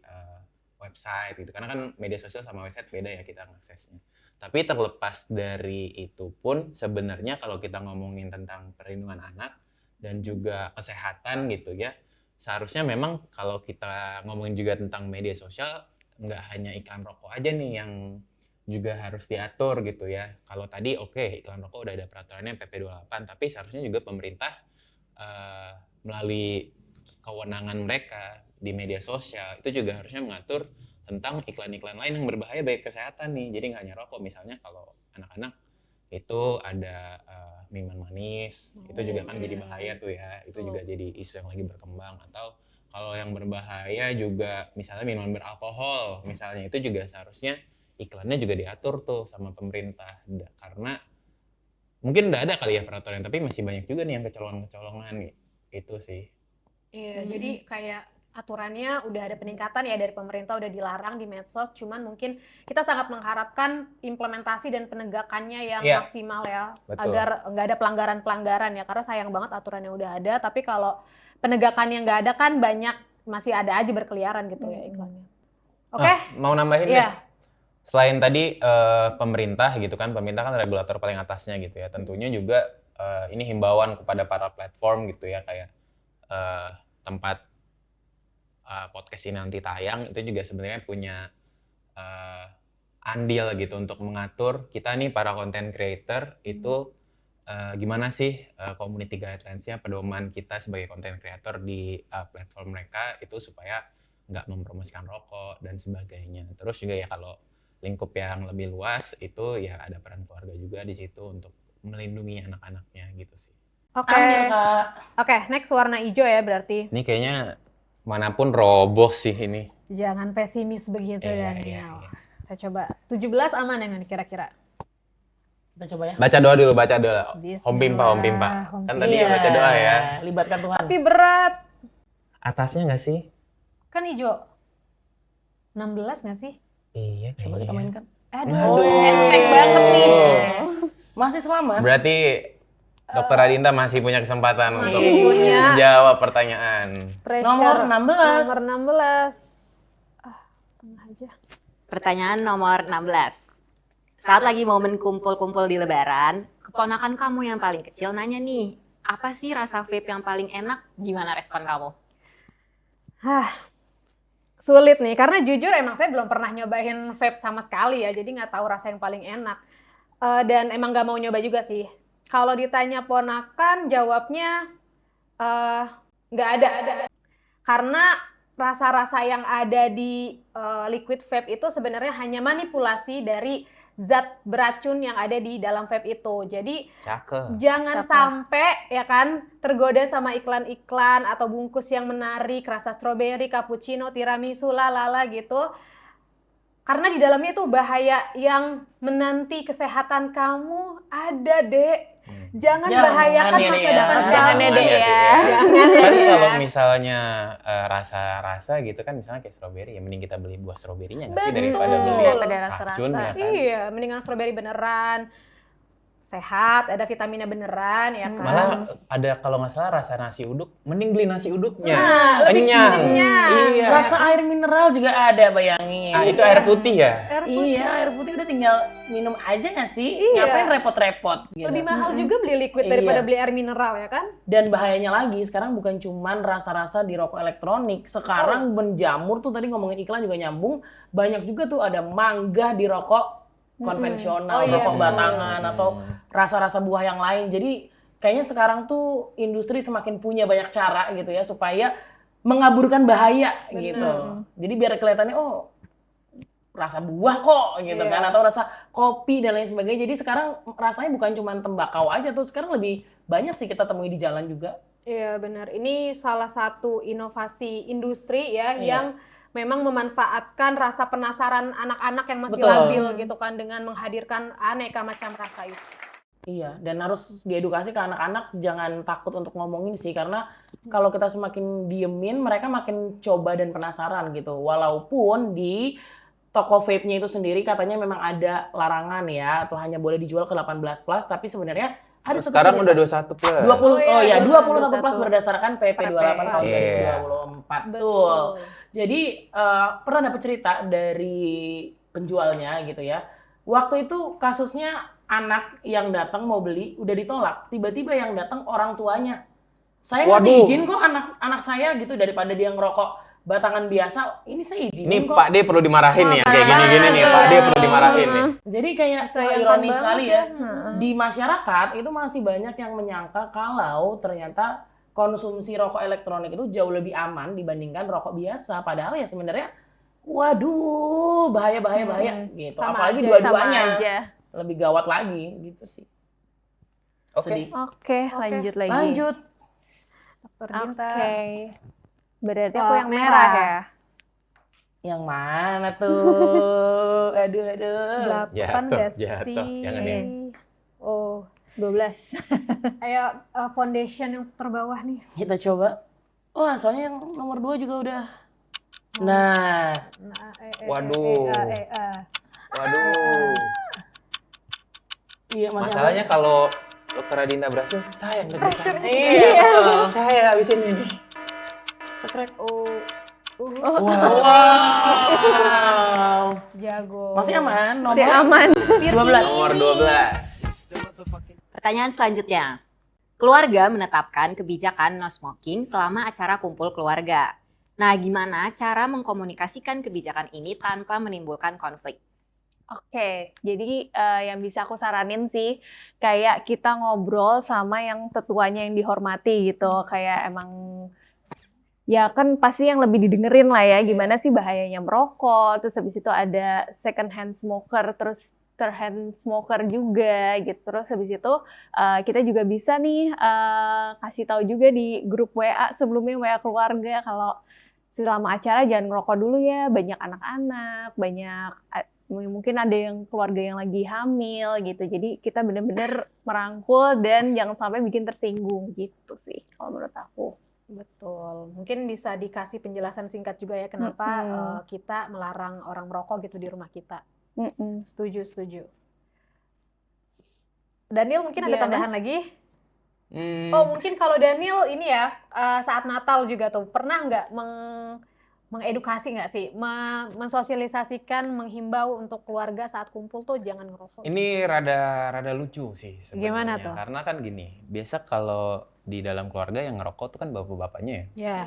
S3: website gitu. Karena kan media sosial sama website beda ya kita aksesnya. Tapi terlepas dari itu pun sebenarnya kalau kita ngomongin tentang perlindungan anak dan juga kesehatan gitu ya, seharusnya memang kalau kita ngomongin juga tentang media sosial nggak hanya iklan rokok aja nih yang juga harus diatur gitu ya. Kalau tadi oke, iklan rokok udah ada peraturannya PP 28, tapi seharusnya juga pemerintah melalui kewenangan mereka di media sosial itu juga harusnya mengatur tentang iklan-iklan lain yang berbahaya bagi kesehatan nih. Jadi nggak hanya rokok, misalnya kalau anak-anak itu ada minuman manis, itu juga kan jadi bahaya tuh ya. Itu juga jadi isu yang lagi berkembang. Atau kalau yang berbahaya juga misalnya minuman beralkohol, misalnya itu juga seharusnya iklannya juga diatur tuh sama pemerintah. Karena mungkin udah ada kali ya peraturan, tapi masih banyak juga nih yang kecolongan-kecolongan gitu. Itu sih.
S1: Iya, jadi kayak aturannya udah ada peningkatan ya dari pemerintah, udah dilarang di medsos, cuman mungkin kita sangat mengharapkan implementasi dan penegakannya yang
S3: Iya.
S1: maksimal ya,
S3: Betul.
S1: agar nggak ada pelanggaran-pelanggaran ya, karena sayang banget aturannya udah ada, tapi kalau penegakannya nggak ada kan masih ada aja berkeliaran gitu ya iklannya. Oke?
S3: Mau nambahin deh.
S1: Iya.
S3: Selain tadi pemerintah gitu kan, pemerintah kan regulator paling atasnya gitu ya. Tentunya juga ini himbauan kepada para platform gitu ya, kayak tempat podcast ini nanti tayang itu juga sebenarnya punya andil gitu untuk mengatur kita nih para content creator itu gimana sih community guidelines-nya, pedoman kita sebagai content creator di platform mereka itu supaya nggak mempromosikan rokok dan sebagainya. Terus juga ya kalau lingkup yang lebih luas itu ya ada peran keluarga juga di situ untuk melindungi anak-anaknya gitu sih.
S1: Oke.
S2: Ambil, Kak.
S1: Oke, next warna hijau ya berarti.
S3: Ini kayaknya manapun roboh sih ini.
S1: Jangan pesimis begitu
S3: Iya,
S1: Daniel.
S3: iya, iya.
S1: Saya coba 17 aman ya nggak kira-kira?
S2: Kita coba ya.
S3: Baca doa dulu, baca doa.
S1: Bismillah,
S3: Om Pimpa, Om Pimpa.
S1: Om
S3: Kan
S1: Pimpa.
S3: tadi baca doa ya.
S2: Libatkan Tuhan.
S1: Tapi berat.
S3: Atasnya nggak sih?
S1: Kan hijau. 16 nggak sih?
S3: Iya,
S2: Coba kita mainkan.
S1: Aduh, enteng banget nih.
S2: Masih selamat.
S3: Berarti Dokter Adinta masih punya kesempatan
S1: Masih
S3: untuk
S1: punya.
S3: menjawab pertanyaan.
S1: Pressure.
S2: Nomor 16.
S1: Nomor 16. Tengah aja.
S5: Pertanyaan nomor 16. Saat lagi momen kumpul-kumpul di lebaran, keponakan kamu yang paling kecil nanya nih, apa sih rasa vape yang paling enak? Gimana respon kamu?
S1: Sulit nih, karena jujur emang saya belum pernah nyobain vape sama sekali ya, jadi nggak tahu rasa yang paling enak. Dan emang nggak mau nyoba juga sih. Kalau ditanya ponakan, jawabnya nggak ada. Karena rasa-rasa yang ada di liquid vape itu sebenarnya hanya manipulasi dari zat beracun yang ada di dalam vape itu. Jadi
S3: Cakep.
S1: jangan sampai ya kan tergoda sama iklan-iklan atau bungkus yang menarik, rasa stroberi, cappuccino, tiramisu, lalala gitu. Karena di dalamnya itu bahaya yang menanti kesehatan kamu ada, Dek. Jangan bahayakan
S2: ya,
S1: masa
S2: Dek, ya.
S1: depan
S4: Jangan
S1: kamu.
S4: ya, Dek, ya.
S1: Jangan
S3: Kan
S1: ya.
S3: kalau misalnya rasa-rasa gitu kan, misalnya kayak strawberry, ya mending kita beli buah stroberinya nggak sih
S1: Betul.
S3: daripada beli
S4: Daripada rasa-rasa.
S3: racun ya kan?
S1: Iya, mendingan stroberi beneran. Sehat, ada vitaminnya beneran ya kan.
S3: Malah ada kalau nggak salah rasa nasi uduk, mending beli nasi uduknya.
S1: Nah, lebih
S3: Kenyang.
S1: kenyang.
S3: Iya.
S2: Rasa air mineral juga ada, bayangin.
S3: Ah, itu air putih ya?
S1: Air putih.
S2: Iya, air putih udah tinggal minum aja nggak sih?
S1: Iya.
S2: Ngapain repot-repot gitu.
S1: Lebih mahal juga beli liquid
S2: Iya.
S1: daripada beli air mineral ya kan?
S2: Dan bahayanya lagi, sekarang bukan cuman rasa-rasa di rokok elektronik. Sekarang menjamur tuh, tadi ngomongin iklan juga nyambung, banyak juga tuh ada mangga di rokok konvensional,
S1: Oh iya,
S2: rokok
S1: betul.
S2: batangan, atau rasa-rasa buah yang lain. Jadi kayaknya sekarang tuh industri semakin punya banyak cara gitu ya, supaya mengaburkan bahaya gitu. Jadi biar kelihatannya, oh rasa buah kok gitu
S1: Iya.
S2: kan, atau rasa kopi dan lain sebagainya. Jadi sekarang rasanya bukan cuma tembakau aja tuh, sekarang lebih banyak sih kita temui di jalan juga.
S1: Iya benar. Ini salah satu inovasi industri ya
S2: Iya.
S1: yang memang memanfaatkan rasa penasaran anak-anak yang masih
S2: Betul.
S1: labil gitu kan dengan menghadirkan aneka macam rasa itu.
S2: Iya, dan harus diedukasi ke anak-anak, jangan takut untuk ngomongin sih, karena kalau kita semakin diemin, mereka makin coba dan penasaran gitu. Walaupun di toko vape-nya itu sendiri katanya memang ada larangan ya, atau hanya boleh dijual ke 18+, tapi sebenarnya ada satu
S3: Sekarang
S2: sini,
S3: udah
S2: Pak.
S3: 21 plus.
S2: 20, oh ya, 21 plus
S4: 21.
S2: berdasarkan PP 28 tahun
S3: Iya.
S2: 2024. Betul. Jadi pernah dapat cerita dari penjualnya gitu ya. Waktu itu kasusnya anak yang datang mau beli udah ditolak. Tiba-tiba yang datang orang tuanya. Saya ngasih
S3: Waduh.
S2: izin kok anak saya gitu, daripada dia ngerokok batangan biasa. Ini saya izinin
S3: Ini
S2: kok.
S3: Pak D perlu dimarahin nih, yang kayak gini-gini nih. Pak D perlu dimarahin nih.
S2: Jadi kayak
S1: Sayangkan
S2: ironis
S1: banget
S2: sekali ya.
S1: ya.
S2: Di masyarakat itu masih banyak yang menyangka kalau ternyata konsumsi rokok elektronik itu jauh lebih aman dibandingkan rokok biasa. Padahal ya sebenarnya, waduh, bahaya gitu.
S1: Sama
S2: Apalagi
S1: aja,
S2: dua-duanya
S4: Sama aja.
S2: lebih gawat lagi gitu sih.
S3: Oke.
S2: Sedih.
S4: Oke, lanjut lagi.
S2: Lanjut.
S1: Dokter
S4: Oke.
S1: Ginta.
S4: Berarti aku yang merah
S1: merah.
S4: ya.
S2: Yang mana tuh? Aduh.
S1: 8
S3: Jatuh,
S1: nggak
S3: jatuh.
S1: sih?
S3: Jangan ya.
S1: Oh,
S4: 12.
S1: ayo foundation yang terbawah nih.
S2: Kita coba. Wah, soalnya yang nomor 2 juga udah. Nah,
S3: Waduh. Waduh.
S2: iya masih
S3: Masalahnya kalau Dokter Radinta berhasil, saya yang deg-degan.
S2: Iya, betul.
S3: Saya habis ini nih.
S2: Cekrek.
S1: Wow. Jago.
S2: Masih aman, nomor
S4: Masih aman.
S2: 12.
S3: Nomor 12.
S5: Pertanyaan selanjutnya. Keluarga menetapkan kebijakan no smoking selama acara kumpul keluarga. Nah, gimana cara mengkomunikasikan kebijakan ini tanpa menimbulkan konflik?
S4: Oke, jadi yang bisa aku saranin sih kayak kita ngobrol sama yang tetuanya yang dihormati gitu. Kayak emang ya kan pasti yang lebih didengerin lah ya, gimana sih bahayanya merokok, terus habis itu ada second hand smoker, terus third hand smoker juga gitu. Terus habis itu kita juga bisa nih kasih tahu juga di grup WA sebelumnya, WA keluarga, kalau selama acara jangan ngerokok dulu ya, banyak anak-anak, banyak mungkin ada yang keluarga yang lagi hamil gitu. Jadi kita benar-benar merangkul dan jangan sampai bikin tersinggung gitu sih kalau menurut aku.
S1: Betul. Mungkin bisa dikasih penjelasan singkat juga ya kenapa kita melarang orang merokok gitu di rumah kita. Setuju. Daniel mungkin ada
S4: Gimana?
S1: tambahan lagi? Oh mungkin kalau Daniel ini ya saat Natal juga tuh pernah nggak mengedukasi nggak sih, mensosialisasikan, menghimbau untuk keluarga saat kumpul tuh jangan ngerokok.
S3: Ini rada lucu sih sebenarnya.
S1: Gimana tuh?
S3: Karena kan gini, biasa kalau di dalam keluarga yang ngerokok tuh kan bapak-bapaknya ya.
S1: Ya.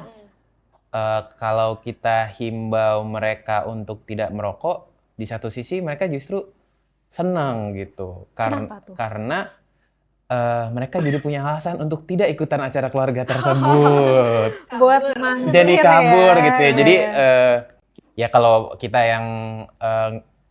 S3: Kalau kita himbau mereka untuk tidak merokok, di satu sisi mereka justru senang gitu.
S1: Kenapa tuh?
S3: Karena mereka jadi punya alasan untuk tidak ikutan acara keluarga tersebut.
S1: Buat
S3: Jadi kabur gitu ya. Jadi
S1: Iya.
S3: ya kalau kita yang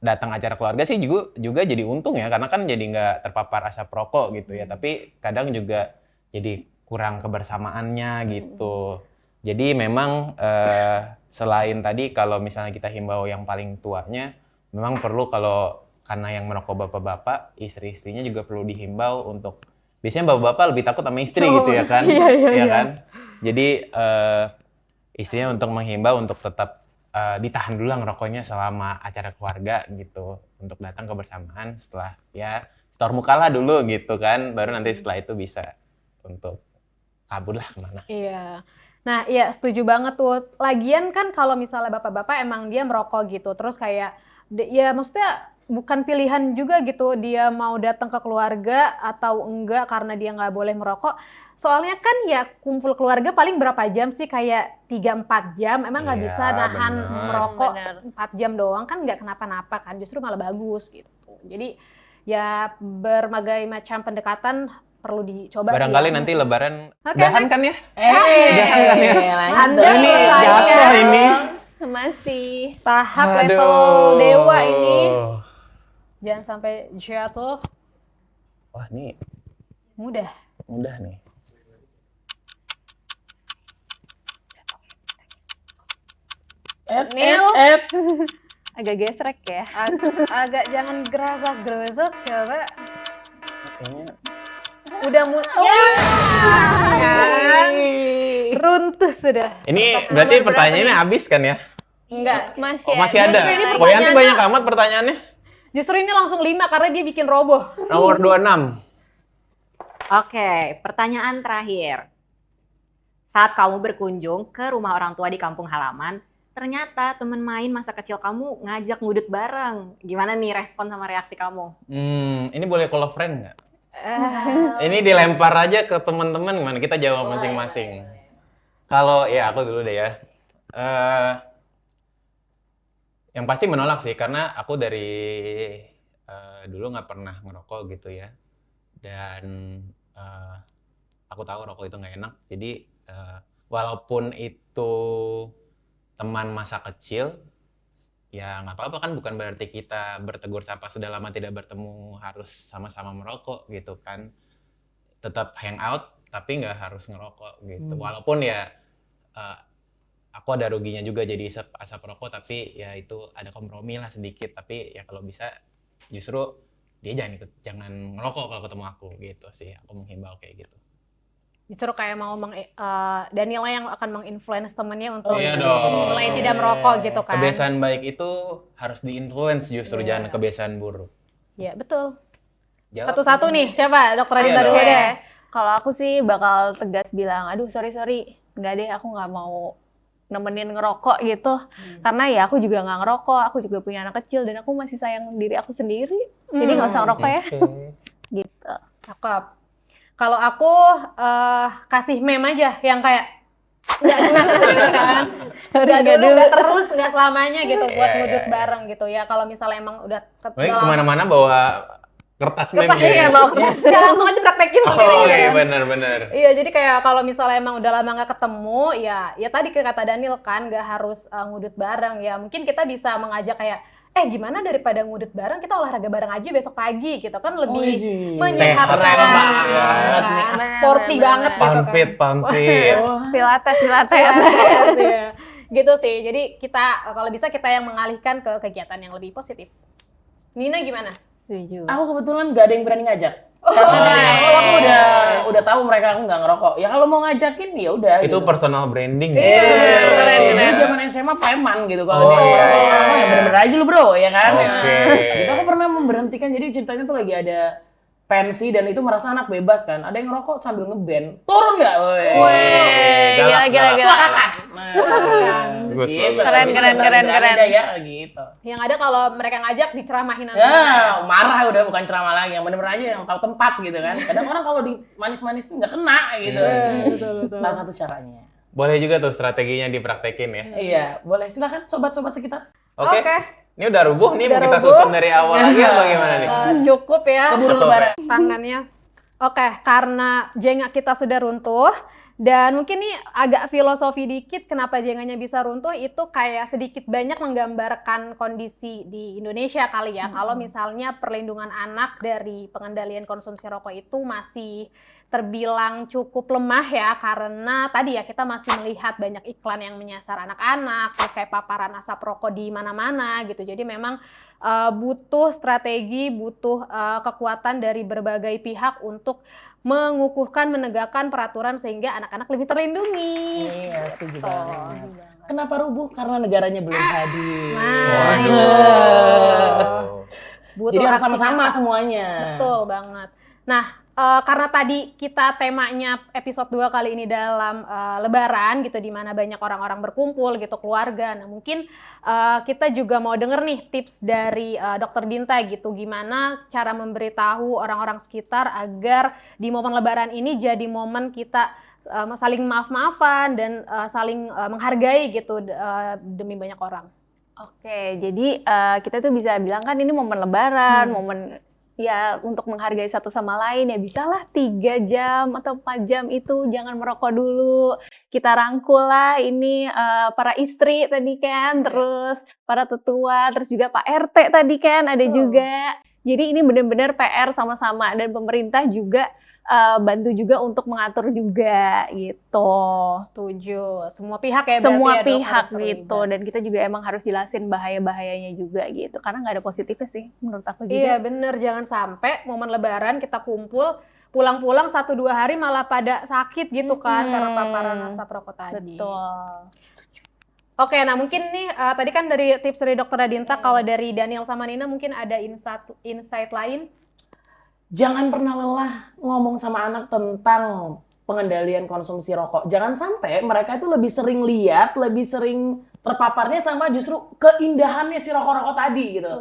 S3: datang acara keluarga sih juga jadi untung ya, karena kan jadi nggak terpapar asap rokok gitu ya. Tapi kadang juga jadi kurang kebersamaannya gitu. Jadi memang selain tadi kalau misalnya kita himbau yang paling tuanya, memang perlu kalau karena yang merokok bapak-bapak, istri-istrinya juga perlu dihimbau untuk, biasanya bapak-bapak lebih takut sama istri gitu ya kan?
S1: Iya.
S3: Kan? Jadi istrinya untuk menghimbau untuk tetap ditahan dulu lah ngerokoknya selama acara keluarga gitu, untuk datang kebersamaan setelah ya setor muka lah dulu gitu kan, baru nanti setelah itu bisa untuk kabur lah kemana.
S1: Iya. Nah, iya setuju banget tuh. Lagian kan kalau misalnya bapak-bapak emang dia merokok gitu, terus kayak ya maksudnya bukan pilihan juga gitu dia mau datang ke keluarga atau enggak karena dia nggak boleh merokok. Soalnya kan ya kumpul keluarga paling berapa jam sih, kayak 3-4 jam. Emang nggak
S3: Iya,
S1: bisa nahan
S3: bener.
S1: merokok
S4: Bener.
S1: 4 jam doang kan nggak kenapa-napa kan, justru malah bagus gitu. Jadi ya berbagai macam pendekatan perlu dicoba sih
S3: Barangkali
S1: ya.
S3: nanti lebaran
S1: Oke,
S3: udahan
S1: next.
S3: kan ya?
S2: Udahan
S3: kan ya?
S2: lanjut
S1: Anda
S2: dong.
S3: Ini
S1: selesai
S3: jatuh
S1: ya.
S3: ini.
S4: Masih.
S1: Tahap
S3: Aduh.
S1: level dewa ini. Jangan sampai jatuh.
S3: Wah, ini
S1: Mudah.
S3: mudah nih.
S1: Neil.
S4: Agak gesrek ya.
S1: Agak jangan gerasak-gerusuk, coba.
S3: Kayaknya
S1: Udah ya. Kan? Runtuh sudah.
S3: ini berarti pertanyaannya habis kan ya?
S1: Enggak.
S4: Masih.
S3: Oh, masih ada.
S1: Justru ini
S3: Boyanti
S1: pertanyaannya-
S3: banyak amat pertanyaannya.
S1: Justru ini langsung 5 karena dia bikin roboh.
S3: Nomor 26.
S5: Oke, pertanyaan terakhir. Saat kamu berkunjung ke rumah orang tua di kampung halaman, ternyata teman main masa kecil kamu ngajak ngudut bareng. Gimana nih respon sama reaksi kamu?
S3: Ini boleh call a friend nggak?
S1: Eh,
S3: Ini dilempar aja ke teman-teman, gimana? Kita jawab masing-masing. Kalau ya aku dulu deh ya. Yang pasti menolak sih, karena aku dari dulu nggak pernah ngerokok gitu ya. Dan aku tahu rokok itu nggak enak. Jadi walaupun itu teman masa kecil, ya nggak apa-apa kan, bukan berarti kita bertegur sapa sudah lama tidak bertemu harus sama-sama merokok gitu kan. Tetap hangout tapi nggak harus ngerokok gitu. Walaupun ya aku ada ruginya juga jadi asap rokok, tapi ya itu ada kompromi lah sedikit. Tapi ya kalau bisa justru dia jangan ngerokok kalau ketemu aku gitu sih. Aku menghimbau kayak gitu.
S1: Justru kayak mau Daniela yang akan menginfluence temannya untuk
S3: Iya dong.
S1: mulai tidak merokok gitu kan.
S3: Kebiasaan baik itu harus di-influence justru, jangan kebiasaan buruk.
S1: Iya, betul.
S3: Jawab.
S1: Satu-satu nih, siapa? Dokter Adinta
S3: Iya
S1: dulu
S3: dong.
S1: deh.
S4: Kalau aku sih bakal tegas bilang, aduh sorry, nggak deh, aku nggak mau nemenin ngerokok gitu. Karena ya aku juga nggak ngerokok, aku juga punya anak kecil dan aku masih sayang diri aku sendiri. Jadi nggak usah ngerokok ya,
S3: Oke.
S4: gitu.
S1: Cakep. Kalau aku kasih meme aja yang kayak nggak dulu gitu kan. Nggak dulu, nggak terus, nggak selamanya gitu buat
S3: Iya,
S1: ngudut
S3: iya.
S1: bareng gitu ya. Kalau misalnya emang udah
S3: Baik, kemana-mana bawa kertas meme
S1: Kertas,
S3: gitu
S1: iya,
S3: ya?
S1: bawa kertas. Nggak langsung aja praktekin
S3: Oh
S1: sendiri gitu
S3: iya,
S1: kan.
S3: benar-benar.
S1: Iya, jadi kayak kalau misalnya emang udah lama nggak ketemu, ya tadi kayak kata Daniel kan, nggak harus ngudut bareng ya. Mungkin kita bisa mengajak kayak, gimana daripada ngudut bareng, kita olahraga bareng aja besok pagi gitu kan, lebih menyehatkan,
S3: Sehat banget.
S1: kan, sporty banget gitu kan.
S3: Pump fit.
S4: Pilates.
S1: Iya. Gitu sih, jadi kita kalau bisa kita yang mengalihkan ke kegiatan yang lebih positif. Nina gimana?
S4: Setuju.
S2: Aku kebetulan nggak ada yang berani ngajak. Karena dari awal aku udah tahu mereka aku nggak ngerokok. Ya kalau mau ngajakin ya udah.
S3: Itu
S2: gitu.
S3: personal branding.
S1: Iya, keren.
S2: Dulu zaman SMA preman gitu kalau
S3: Oh,
S2: dia
S3: iya,
S2: ngerokok,
S3: iya,
S2: ya
S3: iya.
S2: bener-bener aja lu bro, ya kan?
S3: Oke.
S2: Gitu aku pernah memberhentikan, jadi ceritanya tuh lagi ada pensi dan itu merasa anak bebas kan. Ada yang ngerokok sambil ngeband. Turun nggak?
S3: Galak, galak.
S2: Suarakan.
S3: Bagus,
S2: Gitu.
S3: bagus.
S2: Keren. Ya gitu.
S1: Yang ada kalau mereka ngajak diceramahin sama
S2: Ya, marah udah bukan ceramah lagi, yang bener-bener aja yang tahu tempat gitu kan. Kadang orang kalau di manis-manis nggak kena gitu.
S1: betul.
S2: Salah satu caranya.
S3: Boleh juga tuh strateginya dipraktekin ya.
S2: Iya, boleh. Silakan sobat-sobat sekitar.
S3: Oke. Ini udah rubuh nih,
S1: Udah
S3: mau kita
S1: rubuh.
S3: susun dari awal lagi apa gimana nih?
S1: Cukup ya
S2: Keburu
S3: Cukup,
S2: lebaran.
S1: tangannya. Oke, karena jengah kita sudah runtuh, dan mungkin nih agak filosofi dikit kenapa jengahnya bisa runtuh, itu kayak sedikit banyak menggambarkan kondisi di Indonesia kali ya. Kalau misalnya perlindungan anak dari pengendalian konsumsi rokok itu masih terbilang cukup lemah ya, karena tadi ya kita masih melihat banyak iklan yang menyasar anak-anak, terus kayak paparan asap rokok di mana-mana gitu. Jadi memang butuh strategi, butuh kekuatan dari berbagai pihak untuk mengukuhkan, menegakkan peraturan sehingga anak-anak lebih terlindungi.
S2: Iya, setuju
S1: Tuh.
S2: banget. Kenapa rubuh? Karena negaranya belum hadir.
S1: Nah,
S2: Waduh.
S3: Waduh.
S1: Butuh
S2: Jadi harus
S1: aksi
S2: sama-sama
S1: nyata.
S2: semuanya.
S1: Betul banget. Nah, karena tadi kita temanya episode 2 kali ini dalam Lebaran gitu, di mana banyak orang-orang berkumpul gitu, keluarga. Nah, mungkin kita juga mau denger nih tips dari Dokter Dinta gitu, gimana cara memberitahu orang-orang sekitar agar di momen Lebaran ini jadi momen kita saling maaf-maafan dan saling menghargai gitu demi banyak orang.
S4: Oke, jadi kita tuh bisa bilang kan ini momen Lebaran, momen ya untuk menghargai satu sama lain, ya bisalah 3 jam atau 4 jam itu jangan merokok dulu. Kita rangkul lah ini para istri tadi kan, terus para tetua, terus juga Pak RT tadi kan ada juga. Jadi ini benar-benar PR sama-sama, dan pemerintah juga bantu juga untuk mengatur juga gitu.
S1: Setuju. Semua pihak ya
S4: Semua
S1: berarti ya, Dok,
S4: pihak
S1: harus
S4: gitu,
S1: terlibat.
S4: dan kita juga emang harus jelasin bahaya-bahayanya juga gitu, karena nggak ada positifnya sih menurut aku
S1: Iya
S4: juga.
S1: bener, jangan sampai momen Lebaran kita kumpul, pulang-pulang 1-2 hari malah pada sakit gitu kan karena paparan asap rokok tadi.
S4: Betul.
S1: Oke, nah mungkin nih tadi kan dari tips dari Dokter Adinta, kalau dari Daniel sama Nina mungkin ada insight lain.
S2: Jangan pernah lelah ngomong sama anak tentang pengendalian konsumsi rokok. Jangan sampai mereka itu lebih sering lihat, lebih sering terpaparnya sama justru keindahannya si rokok-rokok tadi gitu.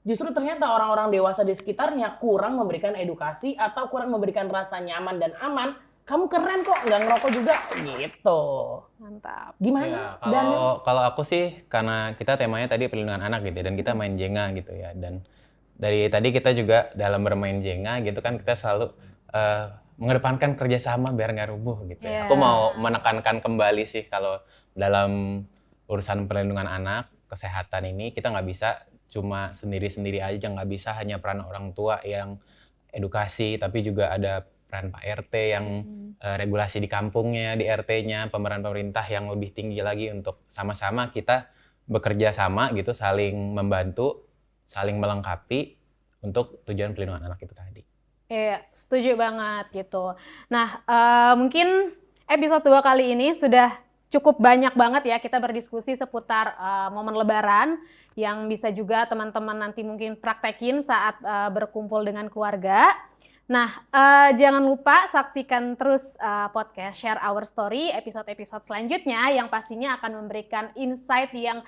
S2: Justru ternyata orang-orang dewasa di sekitarnya kurang memberikan edukasi atau kurang memberikan rasa nyaman dan aman. Kamu keren kok, nggak ngerokok juga gitu.
S1: Mantap.
S2: Gimana?
S3: Ya,
S2: Dan
S3: kalau aku sih, karena kita temanya tadi perlindungan anak gitu, dan kita main Jenga gitu ya, dan dari tadi kita juga dalam bermain Jenga gitu kan, kita selalu mengedepankan kerjasama biar nggak rubuh gitu ya.
S1: Yeah.
S3: Aku mau menekankan kembali sih kalau dalam urusan perlindungan anak, kesehatan ini kita nggak bisa cuma sendiri-sendiri aja, nggak bisa hanya peran orang tua yang edukasi, tapi juga ada peran Pak RT yang regulasi di kampungnya, di RT-nya, pemeran pemerintah yang lebih tinggi lagi untuk sama-sama kita bekerja sama gitu, saling membantu, saling melengkapi untuk tujuan perlindungan anak itu tadi.
S1: Setuju banget gitu. Nah, mungkin episode 2 kali ini sudah cukup banyak banget ya kita berdiskusi seputar momen Lebaran yang bisa juga teman-teman nanti mungkin praktekin saat berkumpul dengan keluarga. Nah, jangan lupa saksikan terus podcast Share Our Story episode-episode selanjutnya yang pastinya akan memberikan insight yang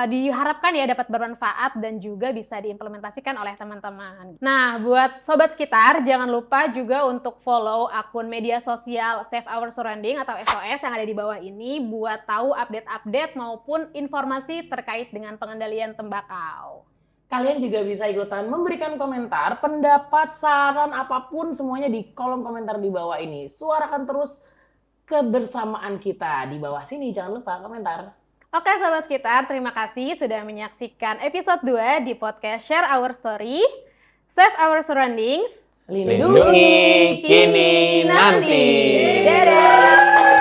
S1: diharapkan ya dapat bermanfaat dan juga bisa diimplementasikan oleh teman-teman. Nah, buat Sobat Sekitar, jangan lupa juga untuk follow akun media sosial Save Our Surrounding atau SOS yang ada di bawah ini buat tahu update-update maupun informasi terkait dengan pengendalian tembakau.
S2: Kalian juga bisa ikutan memberikan komentar, pendapat, saran, apapun semuanya di kolom komentar di bawah ini. Suarakan terus kebersamaan kita di bawah sini, jangan lupa komentar.
S1: Oke Sobat Sekitar, terima kasih sudah menyaksikan episode 2 di podcast Share Our Story, Save Our Surroundings,
S3: Lindungi kini nanti.
S1: Dadah!